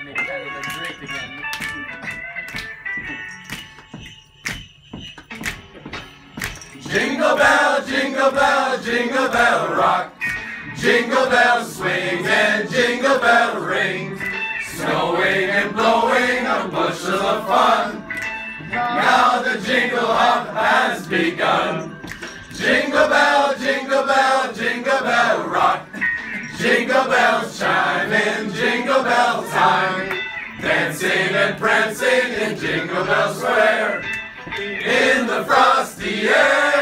make Canada great again. Jingle bell rock. Jingle bells swing and jingle bell ring. Snowing and blowing a bushel of fun. Now the jingle hop has begun. Jingle bell rock. Jingle bells chime in jingle bell time. Dancing and prancing in Jingle Bell Square. In the frosty air.